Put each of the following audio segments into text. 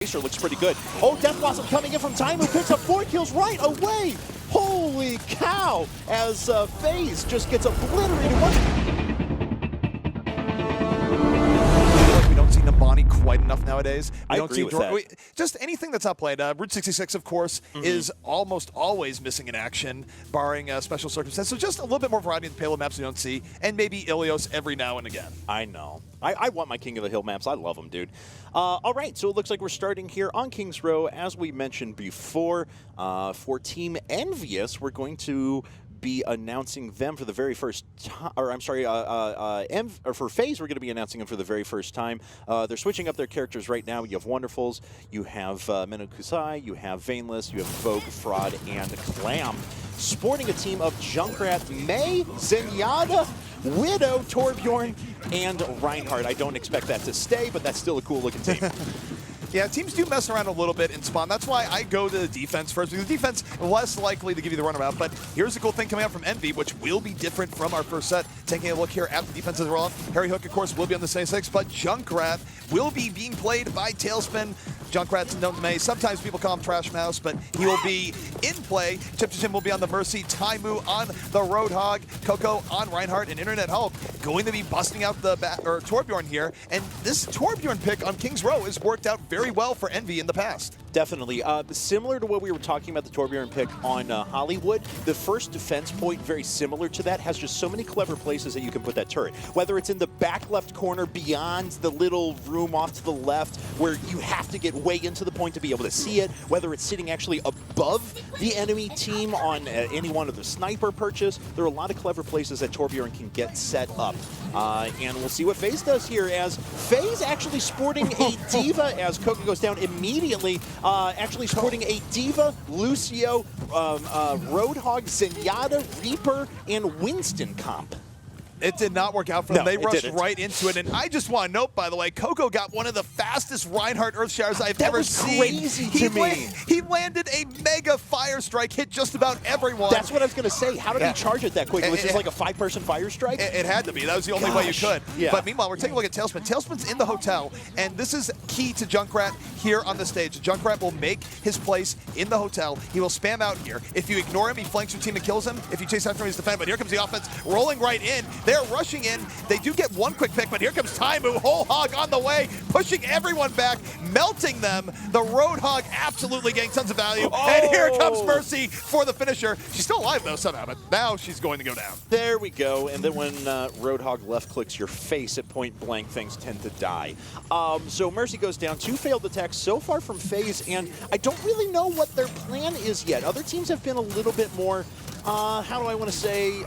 Racer looks pretty good. Oh, Death Blossom coming in from Time, who picks up 4 kills right away. Holy cow, as FaZe just gets obliterated. We don't see Nambani quite enough nowadays. I agree with that. Just anything that's not played. Route 66, of course, is almost always missing in action, barring special circumstances. So just a little bit more variety in the payload maps we don't see, and maybe Ilios every now and again. I know. I want my King of the Hill maps. I love them, dude. All right, so it looks like we're starting here on Kings Row. As we mentioned before, for Team EnVyUs, we're going to be announcing them for the very first time, or I'm sorry, for FaZe, we're going to be announcing them for the very first time. They're switching up their characters right now. You have Wonderfuls, you have Menokusai, you have Vainless, you have Vogue, Fraud, and Clam. Sporting a team of Junkrat, May, Zenyatta, Widow, Torbjorn, and Reinhardt. I don't expect that to stay, but that's still a cool looking team. Yeah, teams do mess around a little bit in spawn. That's why I go to the defense first, because the defense less likely to give you the runaround. But here's a cool thing coming out from Envy, which will be different from our first set. Taking a look here at the defense as well. Harry Hook, of course, will be on the 76, but Junkrat will be being played by Tailspin. Junkrat's known to May. Sometimes people call him Trash Mouse, but he will be in play. Chip to Jim will be on the Mercy. Taimu on the Roadhog. Coco on Reinhardt, and Internet Hulk going to be busting out the Torbjorn here. And this Torbjorn pick on Kings Row has worked out very well for Envy in the past. Definitely. Similar to what we were talking about the Torbjorn pick on Hollywood, the first defense point, very similar to that, has just so many clever places that you can put that turret. Whether it's in the back left corner beyond the little room off to the left where you have to get way into the point to be able to see it, whether it's sitting actually above the enemy team on any one of the sniper perches, there are a lot of clever places that Torbjorn can get set up. And we'll see what FaZe does here, as FaZe actually sporting a Diva as Coco goes down immediately. Actually sporting a Diva, Lucio, Roadhog, Zenyatta, Reaper, and Winston comp. It did not work out for them. No, they rushed didn't. right into it. And I just want to note, by the way, Coco got one of the fastest Reinhardt Earth Showers I've ever seen. Crazy to me. He landed a mega fire strike, hit just about everyone. That's what I was going to say. How did he charge it that quick? It was just like a 5-person fire strike? It had to be. That was the only way you could. Yeah. But meanwhile, we're taking a look at Tailspin. Tailspin's in the hotel, and this is key to Junkrat here on the stage. Junkrat will make his place in the hotel. He will spam out here. If you ignore him, he flanks your team and kills him. If you chase after him, he's defended. But here comes the offense rolling right in. They're rushing in. They do get one quick pick, but here comes Taimu, whole hog on the way, pushing everyone back, melting them. The Roadhog absolutely getting tons of value. Oh. And here comes Mercy for the finisher. She's still alive, though, somehow, but now she's going to go down. There we go. And then when Roadhog left-clicks your face at point blank, things tend to die. So Mercy goes down. 2 failed attacks so far from FaZe, and I don't really know what their plan is yet. Other teams have been a little bit more how do I want to say,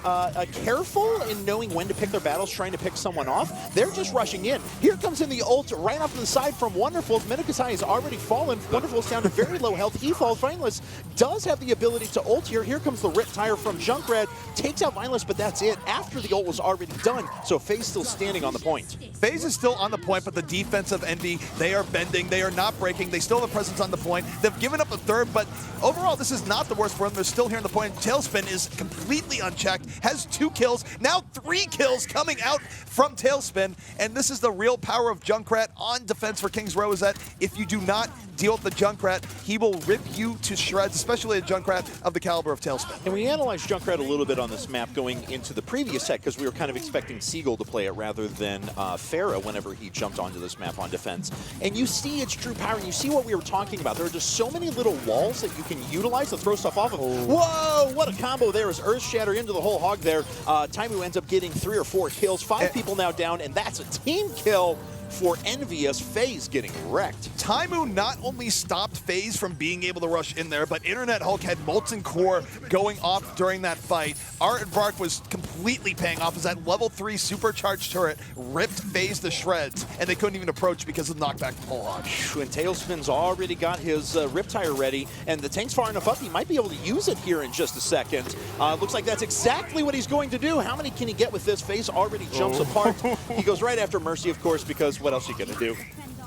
careful in knowing when to pick their battles, trying to pick someone off. They're just rushing in. Here comes in the ult right off to the side from Wonderful. Menokusai has already fallen. Wonderful's down to very low health. He falls. Vainless does have the ability to ult here. Here comes the Rip Tire from Junkrat. Takes out Vainless, but that's it. After the ult was already done, so FaZe still standing on the point. FaZe is still on the point, but the defense of Envy, they are bending. They are not breaking. They still have a presence on the point. They've given up a third, but overall, this is not the worst for them. They're still here on the point. Tailspin is completely unchecked, has 2 kills, now 3 kills coming out from Tailspin, and this is the real power of Junkrat on defense for Kings Row, is that if you do not deal with the Junkrat, he will rip you to shreds, especially a Junkrat of the caliber of Tailspin. And we analyzed Junkrat a little bit on this map going into the previous set, because we were kind of expecting Seagull to play it rather than Farah whenever he jumped onto this map on defense. And you see its true power, and you see what we were talking about. There are just so many little walls that you can utilize to throw stuff off of. Whoa, what a combo there as Earth Shatter into the whole hog there. Taimu ends up getting 3 or 4 kills. 5 people now down, and that's a team kill for EnVyUs. FaZe getting wrecked. Taimu not only stopped FaZe from being able to rush in there, but Internet Hulk had Molten Core going off during that fight. Aardvark was completely paying off as that level 3 supercharged turret ripped FaZe to shreds, and they couldn't even approach because of the knockback from whole hog. And Tailspin's already got his Rip Tire ready, and the tank's far enough up, he might be able to use it here in just a second. Looks like that's exactly what he's going to do. How many can he get with this? FaZe already jumps apart. He goes right after Mercy, of course, because what else are you going to do?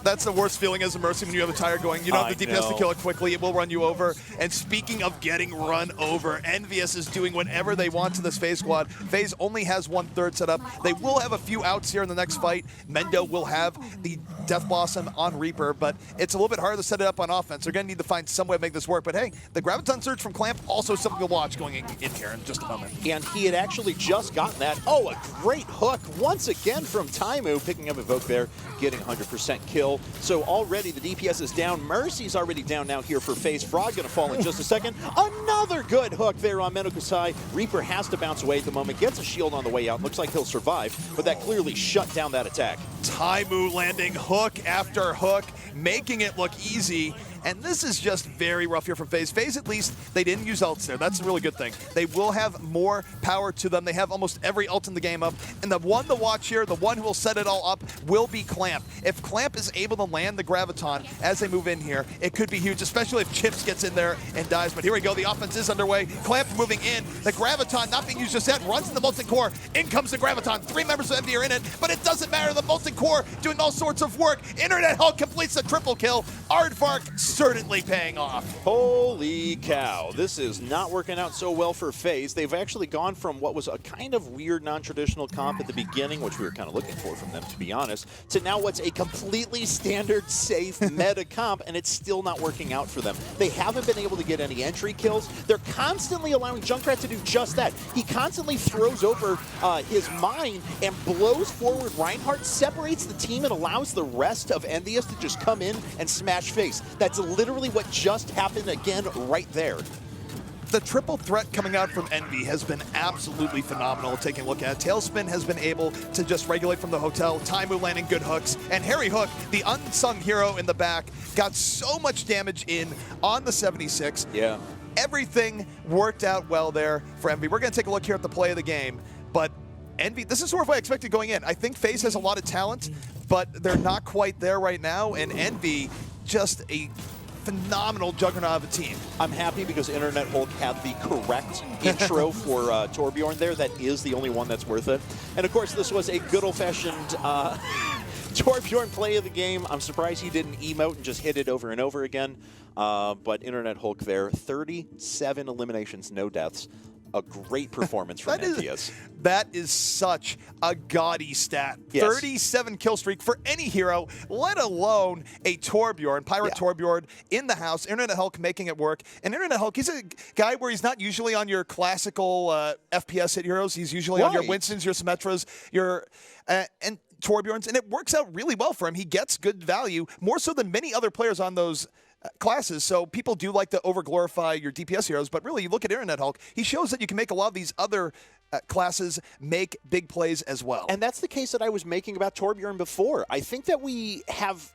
That's the worst feeling as a Mercy when you have a tire going. You don't have the DPS to kill it quickly. It will run you over. And speaking of getting run over, EnVyUs is doing whatever they want to this FaZe squad. FaZe only has 1/3 set up. They will have a few outs here in the next fight. Mendo will have the Death Blossom on Reaper, but it's a little bit harder to set it up on offense. They're going to need to find some way to make this work. But hey, the Graviton Surge from Clamp, also something to watch going in here in just a moment. And he had actually just gotten that. Oh, a great hook once again from Taimu, picking up Evoke there, getting 100% kill. So already the DPS is down. Mercy's already down now here for FaZe. Frog going to fall in just a second. Another good hook there on Menokusai. Reaper has to bounce away at the moment, gets a shield on the way out. Looks like he'll survive, but that clearly shut down that attack. Taimu landing hook after hook, making it look easy. And this is just very rough here from FaZe. FaZe, at least, they didn't use ults there. That's a really good thing. They will have more power to them. They have almost every ult in the game up. And the one to watch here, the one who will set it all up, will be Clamp. If Clamp is able to land the Graviton as they move in here, it could be huge, especially if Chips gets in there and dies. But here we go. The offense is underway. Clamp moving in. The Graviton not being used just yet. Runs in the Molten Core. In comes the Graviton. 3 members of EnVy are in it, but it doesn't matter. The Molten Core doing all sorts of work. Internet Hulk completes the triple kill. Aardvark certainly paying off. Holy cow. This is not working out so well for FaZe. They've actually gone from what was a kind of weird non-traditional comp at the beginning, which we were kind of looking for from them, to be honest, to now what's a completely standard, safe meta comp, and it's still not working out for them. They haven't been able to get any entry kills. They're constantly allowing Junkrat to do just that. He constantly throws over his mine and blows forward Reinhardt, separates the team, and allows the rest of EnVyUs to just come in and smash FaZe. That's literally what just happened again right there. The triple threat coming out from EnVy has been absolutely phenomenal. Taking a look at it, Tailspin has been able to just regulate from the hotel, Taimu landing good hooks, and Harry Hook, the unsung hero in the back, got so much damage in on the 76. Yeah. Everything worked out well there for EnVy. We're going to take a look here at the play of the game, but EnVy, this is sort of what I expected going in. I think FaZe has a lot of talent, but they're not quite there right now, and EnVy just a phenomenal juggernaut of a team. I'm happy because Internet Hulk had the correct intro for Torbjorn there. That is the only one that's worth it. And of course, this was a good old-fashioned Torbjorn play of the game. I'm surprised he didn't emote and just hit it over and over again. But Internet Hulk there, 37 eliminations, no deaths. A great performance from EnVyUs. That is such a gaudy stat. Yes. 37 kill streak for any hero, let alone a Torbjorn, Pirate Torbjorn in the house. Internet Hulk making it work. And Internet Hulk, he's a guy where he's not usually on your classical FPS hit heroes. He's usually on your Winstons, your Symmetras, your and Torbjorns, and it works out really well for him. He gets good value, more so than many other players on those classes. So people do like to over-glorify your DPS heroes, but really, you look at Internet Hulk, he shows that you can make a lot of these other classes make big plays as well. And that's the case that I was making about Torbjorn before. I think that we have...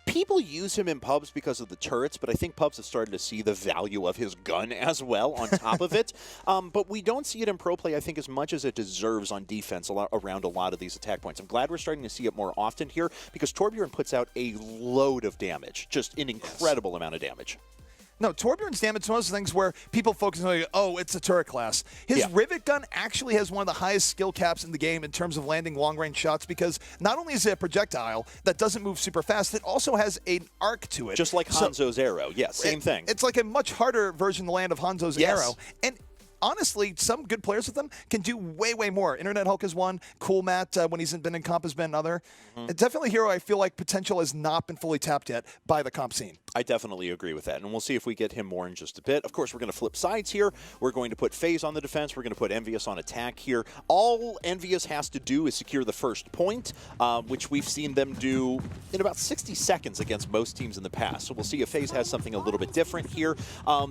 People use him in pubs because of the turrets, but I think pubs have started to see the value of his gun as well on top of it. But we don't see it in pro play, I think, as much as it deserves on defense around a lot of these attack points. I'm glad we're starting to see it more often here because Torbjorn puts out a load of damage, just an incredible amount of damage. No, Torbjorn's damage is one of those things where people focus on, oh, it's a turret class. His Rivet gun actually has one of the highest skill caps in the game in terms of landing long-range shots because not only is it a projectile that doesn't move super fast, it also has an arc to it. Just like Hanzo's arrow. Yeah, same thing. It's like a much harder version to land of Hanzo's arrow. And honestly, some good players with them can do way, way more. Internet Hulk is one. Cool Matt, when he's been in comp, has been another. Definitely a hero I feel like potential has not been fully tapped yet by the comp scene. I definitely agree with that, and we'll see if we get him more in just a bit. Of course, we're going to flip sides here. We're going to put FaZe on the defense. We're going to put EnVyUs on attack here. All EnVyUs has to do is secure the first point, which we've seen them do in about 60 seconds against most teams in the past. So we'll see if FaZe has something a little bit different here.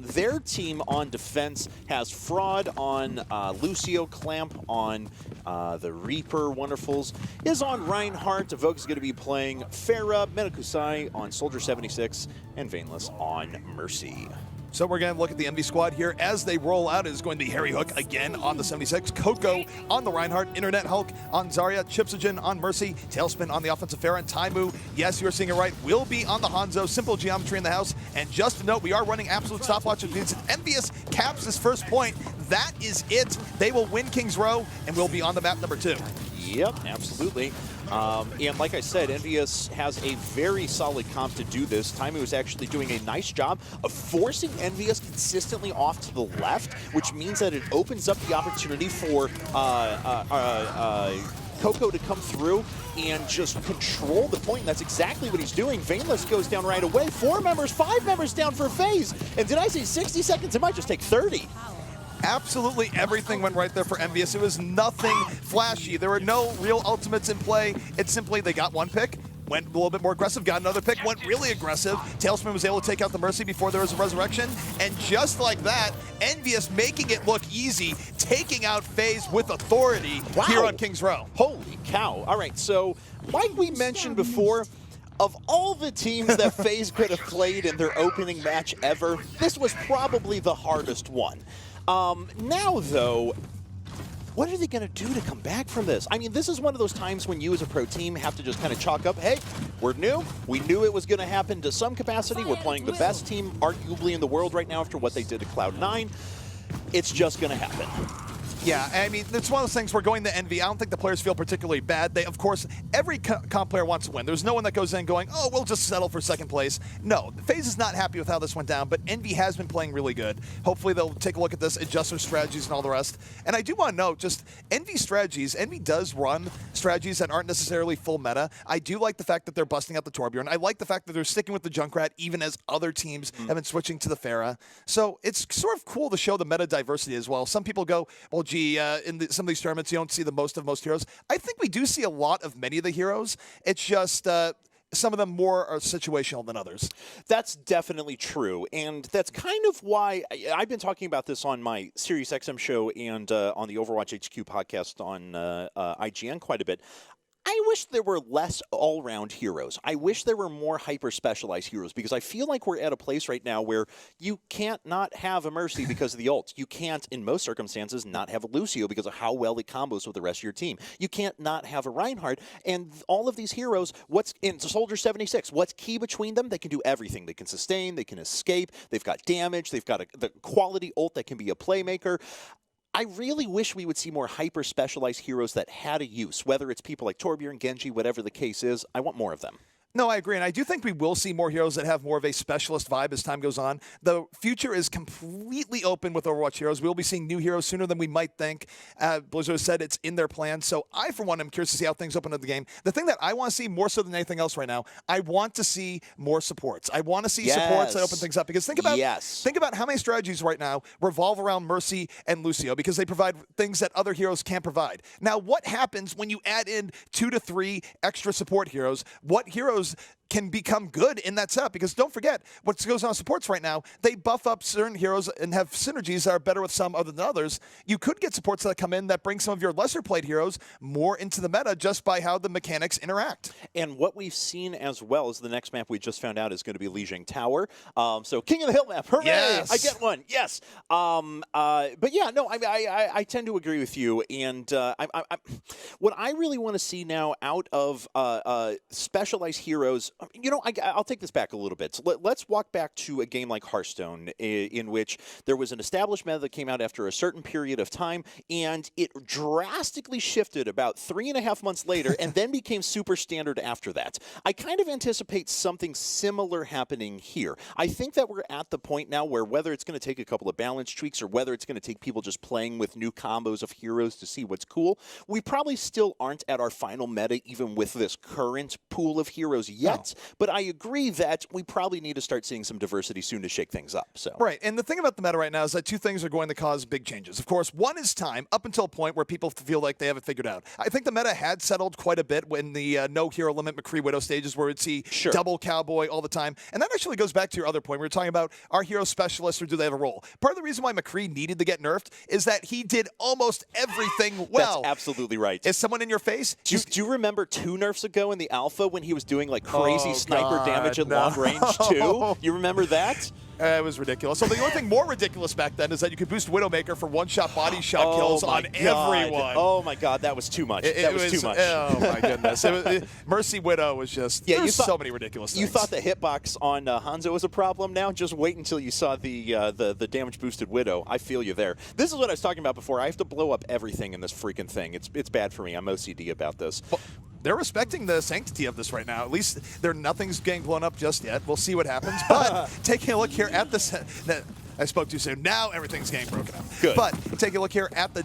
Their team on defense has Fraud on Lucio, Clamp on the Reaper, Wonderfuls is on Reinhardt. Evoke is going to be playing Pharah, Menokusai on Soldier 76, and Vainless on Mercy. So we're going to look at the EnVy squad here. As they roll out, it is going to be Harry Hook again on the 76, Coco on the Reinhardt, Internet Hulk on Zarya, ChipSogen on Mercy, Tailspin on the offensive Pharah, and Taimu, yes, you're seeing it right, will be on the Hanzo. Simple geometry in the house. And just to note, we are running absolute stopwatch, which means EnVyUs caps this first point. That is it. They will win King's Row and will be on the map number 2. Yep, absolutely. And like I said, EnVyUs has a very solid comp to do this. Taimou is actually doing a nice job of forcing EnVyUs consistently off to the left, which means that it opens up the opportunity for Coco to come through and just control the point, and that's exactly what he's doing. Veinless goes down right away. 4 members, 5 members down for FaZe. And did I say 60 seconds? It might just take 30. Absolutely everything went right there for EnVyUs. It was nothing flashy. There were no real ultimates in play. It's simply they got one pick, went a little bit more aggressive, got another pick, went really aggressive. Tailspin was able to take out the Mercy before there was a resurrection. And just like that, EnVyUs making it look easy, taking out FaZe with authority here on Kings Row. Holy cow. All right, so like we mentioned before, of all the teams that FaZe could have played in their opening match ever, this was probably the hardest one. Now, though, what are they going to do to come back from this? I mean, this is one of those times when you as a pro team have to just kind of chalk up, hey, we're new. We knew it was going to happen to some capacity. We're playing the best team, arguably, in the world right now after what they did to Cloud9. It's just going to happen. Yeah, I mean, it's one of those things where going to Envy, I don't think the players feel particularly bad. They, of course, every comp player wants to win. There's no one that goes in going, oh, we'll just settle for second place. No, FaZe is not happy with how this went down, but Envy has been playing really good. Hopefully they'll take a look at this, adjust their strategies and all the rest. And I do want to note, just Envy strategies, Envy does run strategies that aren't necessarily full meta. I do like the fact that they're busting out the Torbjorn. I like the fact that they're sticking with the Junkrat, even as other teams have been switching to the Pharah. So it's sort of cool to show the meta diversity as well. Some people go, well, gee, some of these tournaments, you don't see the most of most heroes. I think we do see a lot of many of the heroes. It's just some of them more are situational than others. That's definitely true, and that's kind of why I've been talking about this on my Sirius XM show and on the Overwatch HQ podcast on IGN quite a bit. I wish there were less all-round heroes. I wish there were more hyper-specialized heroes, because I feel like we're at a place right now where you can't not have a Mercy because of the ult. You can't, in most circumstances, not have a Lucio because of how well it combos with the rest of your team. You can't not have a Reinhardt, and all of these heroes, what's in Soldier 76, what's key between them? They can do everything. They can sustain, they can escape, they've got damage, they've got the quality ult that can be a playmaker. I really wish we would see more hyper-specialized heroes that had a use, whether it's people like Torbjorn, Genji, whatever the case is. I want more of them. No, I agree, and I do think we will see more heroes that have more of a specialist vibe as time goes on. The future is completely open with Overwatch heroes. We'll be seeing new heroes sooner than we might think. Blizzard said it's in their plan, so I, for one, am curious to see how things open up the game. The thing that I want to see more so than anything else right now, I want to see more supports. I want to see supports that open things up, because think about how many strategies right now revolve around Mercy and Lucio, because they provide things that other heroes can't provide. Now, what happens when you add in 2 to 3 extra support heroes? What heroes can become good in that setup? Because don't forget, what goes on supports right now, they buff up certain heroes and have synergies that are better with some other than others. You could get supports that come in that bring some of your lesser played heroes more into the meta just by how the mechanics interact. And what we've seen as well is the next map we just found out is going to be Lijiang Tower. So King of the Hill map, hooray! Yes. I get one, yes. But yeah, no, I tend to agree with you. And what I really want to see now out of specialized heroes, you know, I'll take this back a little bit. So let's walk back to a game like Hearthstone, in which there was an established meta that came out after a certain period of time, and it drastically shifted about 3.5 months later, and then became super standard after that. I kind of anticipate something similar happening here. I think that we're at the point now where, whether it's going to take a couple of balance tweaks or whether it's going to take people just playing with new combos of heroes to see what's cool, we probably still aren't at our final meta even with this current pool of heroes yet. No. But I agree that we probably need to start seeing some diversity soon to shake things up. So right, and the thing about the meta right now is that 2 things are going to cause big changes. Of course, one is time, up until a point where people feel like they have it figured out. I think the meta had settled quite a bit when the no hero limit McCree Widow stages, where we'd see double Cowboy all the time. And that actually goes back to your other point. We were talking about, are heroes specialists or do they have a role? Part of the reason why McCree needed to get nerfed is that he did almost everything well. That's absolutely right. Is someone in your face? Do you remember 2 nerfs ago in the alpha when he was doing like crazy sniper damage at long range too? You remember that? It was ridiculous. So the only thing more ridiculous back then is that you could boost Widowmaker for one-shot body shot kills on everyone. Oh my God, that was too much. That was too much. Oh my goodness. Mercy Widow was just, there's so many ridiculous things. You thought the hitbox on Hanzo was a problem now? Just wait until you saw the damage-boosted Widow. I feel you there. This is what I was talking about before. I have to blow up everything in this freaking thing. It's bad for me. I'm OCD about this. they're respecting the sanctity of this right now. At least nothing's getting blown up just yet. We'll see what happens. But taking a look here at this, I spoke too soon. Now everything's getting broken up. Good. But taking a look here at the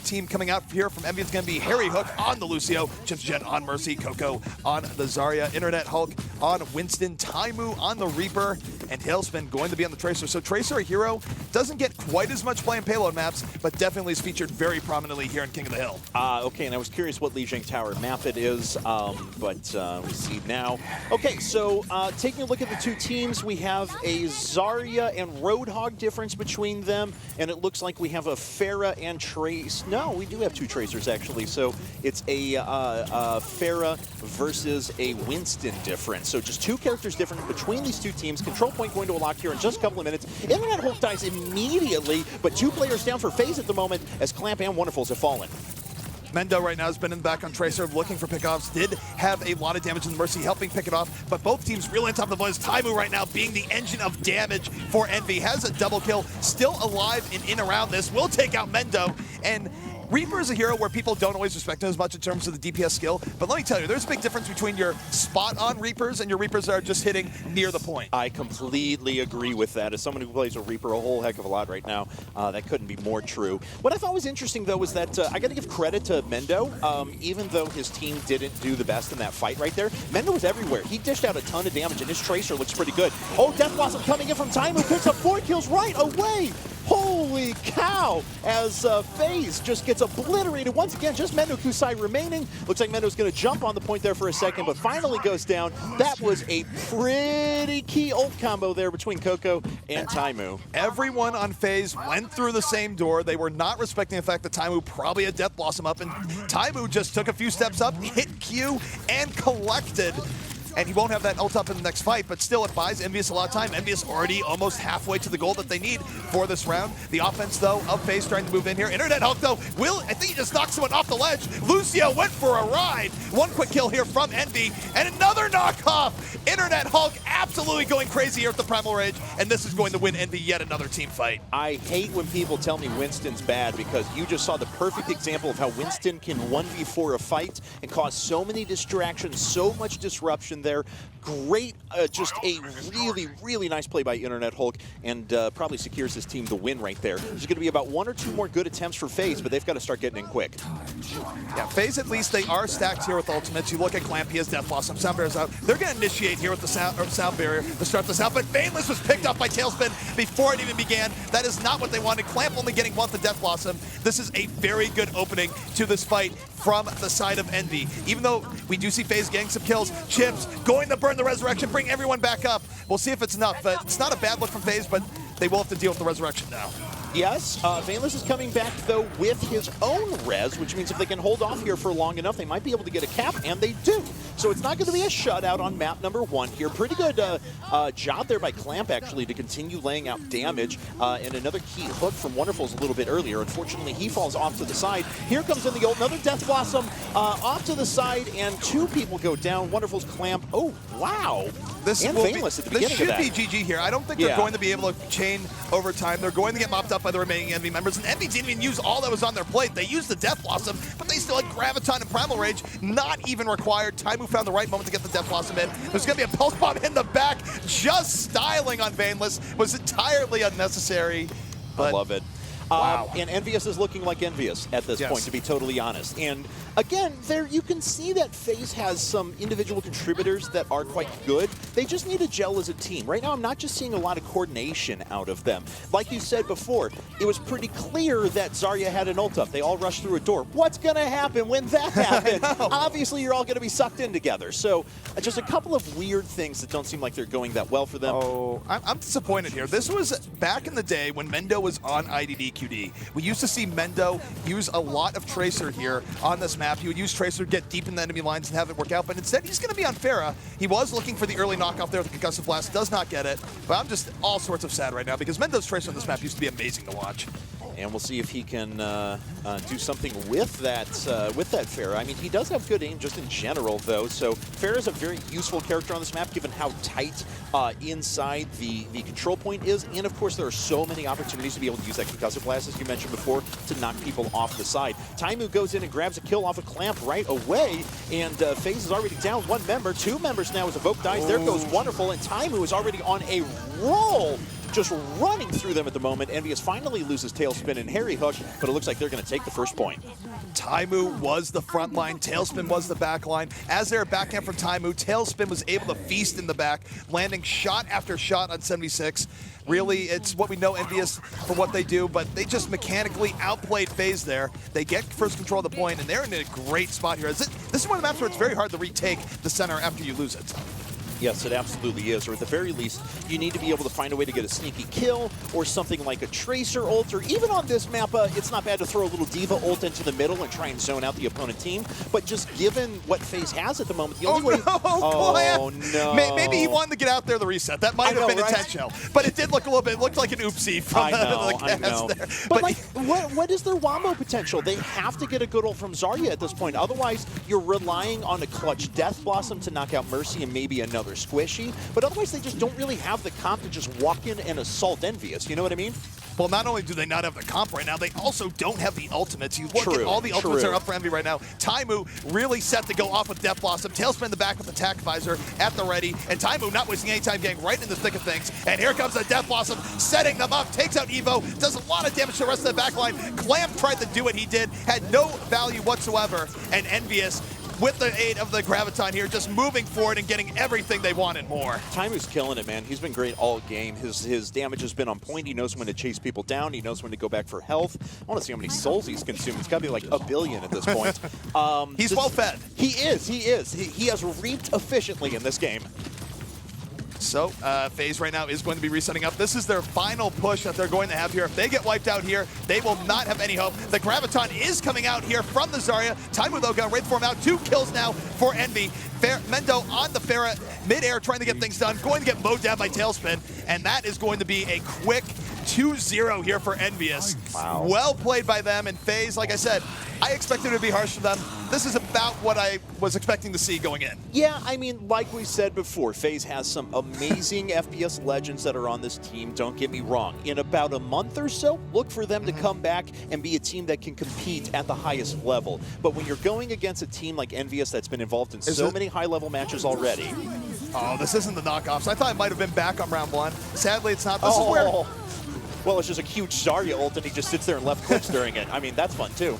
team coming out here from EnVy, it's going to be Harry Hook on the Lucio, Chips Jet on Mercy, Coco on the Zarya, Internet Hulk on Winston, Taimu on the Reaper, and Tailspin going to be on the Tracer. So Tracer, a hero, doesn't get quite as much play in payload maps, but definitely is featured very prominently here in King of the Hill. Okay, and I was curious what Lijiang Tower map it is, but we see now. Okay, so taking a look at the two teams, we have a Zarya and Roadhog difference between them, and it looks like we have a Pharah and Trace. No, we do have two Tracers, actually. So it's a Pharah versus a Winston difference. So just two characters different between these two teams. Control point going to a lock here in just a couple of minutes. Internet Hulk dies immediately, but two players down for FaZe at the moment as Clamp and Wonderfuls have fallen. Mendo right now has been in the back on Tracer, looking for pickoffs. Did have a lot of damage in the Mercy, helping pick it off. But both teams really on top of the boys. Taimu right now being the engine of damage for EnVy. Has a double kill, still alive and in around this. Will take out Mendo. And Reaper is a hero where people don't always respect him as much in terms of the DPS skill, but let me tell you, there's a big difference between your spot-on Reapers and your Reapers that are just hitting near the point. I completely agree with that. As someone who plays a Reaper a whole heck of a lot right now, that couldn't be more true. What I thought was interesting, though, was that I got to give credit to Mendo. Even though his team didn't do the best in that fight right there, Mendo was everywhere. He dished out a ton of damage, and his Tracer looks pretty good. Oh, Death Blossom coming in from Taimu, picks up 4 kills right away. Holy cow, as FaZe just gets obliterated. Once again, just Mendo Kusai remaining. Looks like Mendo's going to jump on the point there for a second, but finally goes down. That was a pretty key ult combo there between Coco and Taimu. Everyone on FaZe went through the same door. They were not respecting the fact that Taimu probably had Death Blossom up, and Taimu just took a few steps up, hit Q, and collected. And he won't have that ult up in the next fight, but still it buys EnVyUs a lot of time. EnVyUs already almost halfway to the goal that they need for this round. The offense, though, of FaZe trying to move in here. Internet Hulk, though, I think he just knocked someone off the ledge. Lucio went for a ride. One quick kill here from EnVy, and another knockoff. Internet Hulk absolutely going crazy here at the Primal Rage, and this is going to win EnVy yet another team fight. I hate when people tell me Winston's bad, because you just saw the perfect example of how Winston can 1v4 a fight and cause so many distractions, so much disruption there. Great, just a really, really nice play by Internet Hulk, and probably secures his team the win right there. There's going to be about 1 or 2 more good attempts for FaZe, but they've got to start getting in quick. Yeah, FaZe, at least they are stacked here with ultimates. You look at Clamp, he has Death Blossom, Sound Barrier's out. They're going to initiate here with the sound Barrier to start this out, but Vaneless was picked up by Tailspin before it even began. That is not what they wanted. Clamp only getting 1 to Death Blossom. This is a very good opening to this fight from the side of EnVy. Even though we do see FaZe getting some kills, Chips going to burn the Resurrection, bring everyone back up. We'll see if it's enough, but it's not a bad look from FaZe, but they will have to deal with the Resurrection now. Yes, Vaneless is coming back, though, with his own res, which means if they can hold off here for long enough, they might be able to get a cap, and they do. So it's not going to be a shutout on map number 1 here. Pretty good job there by Clamp, actually, to continue laying out damage. And another key hook from Wonderfuls a little bit earlier. Unfortunately, he falls off to the side. Here comes in the ult, another Death Blossom off to the side, and 2 people go down. Wonderfuls, Clamp. Oh, wow. This and Vaneless at the beginning of that. This should be GG here. I don't think they're going to be able to chain over time. They're going to get mopped up by the remaining EnVy members, and EnVy didn't even use all that was on their plate. They used the Death Blossom, but they still had Graviton and Primal Rage, not even required. Taimu found the right moment to get the Death Blossom in. There's going to be a Pulse Bomb in the back. Just styling on Vaneless was entirely unnecessary. But I love it. Wow. And EnVyUs is looking like EnVyUs at this point, to be totally honest. And again, there you can see that FaZe has some individual contributors that are quite good. They just need to gel as a team. Right now, I'm not just seeing a lot of coordination out of them. Like you said before, it was pretty clear that Zarya had an ult up. They all rushed through a door. What's going to happen when that happens? Obviously, you're all going to be sucked in together. So just a couple of weird things that don't seem like they're going that well for them. Oh, I'm disappointed here. This was back in the day when Mendo was on IDD QD. We used to see Mendo use a lot of Tracer here on this map. He would use Tracer to get deep in the enemy lines and have it work out, but instead he's going to be on Pharah. He was looking for the early knockoff there with the Concussive Blast, does not get it, but I'm just all sorts of sad right now because Mendo's Tracer on this map used to be amazing to watch. And we'll see if he can do something with that Pharah. I mean, he does have good aim just in general, though. So Pharah is a very useful character on this map, given how tight inside the control point is. And of course, there are so many opportunities to be able to use that concussive blast, as you mentioned before, to knock people off the side. Taimu goes in and grabs a kill off a clamp right away, and FaZe is already down one member. Two members now as Evoke dies. There goes Wonderful, and Taimu is already on a roll, just running through them at the moment. EnVyUs finally loses Tailspin and Harry Hook, but it looks like they're going to take the first point. Taimu was the front line, Tailspin was the back line. As they're backhand from Taimu, Tailspin was able to feast in the back, landing shot after shot on 76. Really, it's what we know EnVyUs for what they do, but they just mechanically outplayed FaZe there. They get first control of the point, and they're in a great spot here. This is one of the maps where it's very hard to retake the center after you lose it. Yes, it absolutely is. Or at the very least, you need to be able to find a way to get a sneaky kill or something like a Tracer ult. Or even on this map, it's not bad to throw a little Diva ult into the middle and try and zone out the opponent team. But just given what FaZe has at the moment, the only way... Oh, no. Maybe he wanted to get out there the reset. That might have been intentional. But it did look a little bit, it looked like an oopsie from the cast there. But like, what is their wombo potential? They have to get a good ult from Zarya at this point. Otherwise, you're relying on a clutch Death Blossom to knock out Mercy and maybe another squishy, but otherwise they just don't really have the comp to just walk in and assault EnVyUs, you know what I mean? Well, not only do they not have the comp right now, they also don't have the ultimates. You look at all the ultimates that are up for Envy right now. Taimu really set to go off with Death Blossom. Tailspin in the back with Attack Visor at the ready, and Taimu not wasting any time getting right in the thick of things. And here comes the Death Blossom, setting them up, takes out Evo, does a lot of damage to the rest of the back line. Clamp tried to do what he did, had no value whatsoever, and EnVyUs, with the aid of the Graviton here, just moving forward and getting everything they want and more. Taimu's killing it, man. He's been great all game. His damage has been on point. He knows when to chase people down. He knows when to go back for health. I want to see how many souls he's consumed. It's got to be like 1 billion at this point. He's well fed. He is. He has reaped efficiently in this game. So, FaZe right now is going to be resetting up. This is their final push that they're going to have here. If they get wiped out here, they will not have any hope. The Graviton is coming out here from the Zarya. Taimu, though, got ready to form out. 2 kills now for Envy. Mendo on the Pharah, mid-air, trying to get things done. Going to get mowed down by Tailspin, and that is going to be a quick 2-0 here for EnVyUs. Wow. Well played by them, and FaZe, like I said, I expected it to be harsh for them. This is about what I was expecting to see going in. Yeah, I mean, like we said before, FaZe has some amazing FPS legends that are on this team, don't get me wrong. In about a month or so, look for them to come back and be a team that can compete at the highest level. But when you're going against a team like EnVyUs that's been involved in so many high-level matches already... Oh, this isn't the knockoffs. I thought it might have been back on round 1. Sadly, it's not. This is where... Well, it's just a huge Zarya ult, and he just sits there and left clicks during it. I mean, that's fun, too.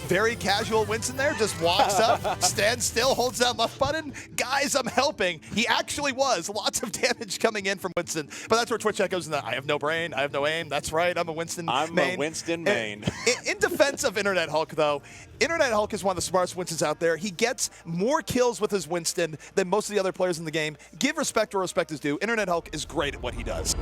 Very casual Winston there, just walks up, stands still, holds that left button. Guys, I'm helping. He actually was. Lots of damage coming in from Winston. But that's where Twitch chat goes in the, I have no brain, I have no aim. That's right, I'm a Winston main. I'm a Winston main. In defense of Internet Hulk, though, Internet Hulk is one of the smartest Winstons out there. He gets more kills with his Winston than most of the other players in the game. Give respect where respect is due. Internet Hulk is great at what he does.